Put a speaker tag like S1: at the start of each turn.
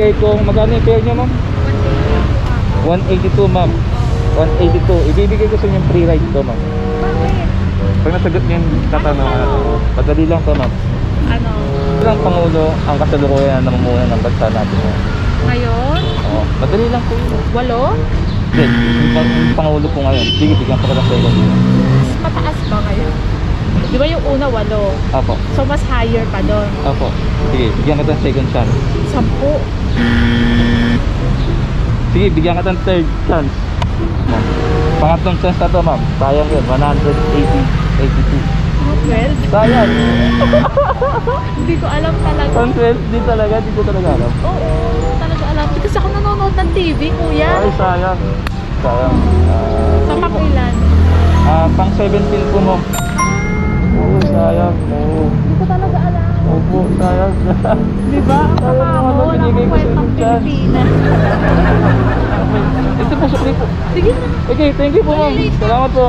S1: ibibigay kong magkano yung fare nyo, ma'am? 182, ma'am. 182. Ibibigay ko sa inyo yung free ride to, ma'am.
S2: Bakit?
S1: Pag nasagot nyo yung tatanungan, madali lang to, ma'am.
S2: Ano?
S1: Ilang Pangulo ang kasalukuyan na namumuhay ng bansa natin ngayon?
S2: Ngayon?
S1: Oo, madali lang po yun.
S2: 8?
S1: Then, yung Pangulo po ngayon, sige, bigyan ko lang sa inyo.
S2: Mas mataas ba ngayon? Di ba yung una 8?
S1: Apo,
S2: So mas higher pa doon.
S1: apo. Sige, bigyan ka ng second chance.
S2: 10.
S1: Sige, bigyan ka ng third chance. Ma'am. Pangatlong chance na to, ma'am. Sayang yun, 182.
S2: 12?
S1: Sayang.
S2: Hindi ko alam talaga.
S1: 112, di talaga, di ko talaga alam.
S2: Oo, talaga alam. Kasi ako nanonood ng TV, kuya.
S1: Ay, sayang. Sayang.
S2: Sa pakilan.
S1: Pang 17 po, ma'am. Oo, sayang. Oo.
S2: Hindi ko talaga alam.
S1: Opo, sayang.
S2: Di ba? Ang
S1: Sayang
S2: tama
S1: naman
S2: mo.
S1: ang
S2: Wala
S1: binigay
S2: akong
S1: ko sa
S2: kwentang
S1: inyo dyan.
S2: Pilipinas.
S1: Ito po, sukli po.
S2: Sige na.
S1: Okay, thank you po, ma'am. Salamat po.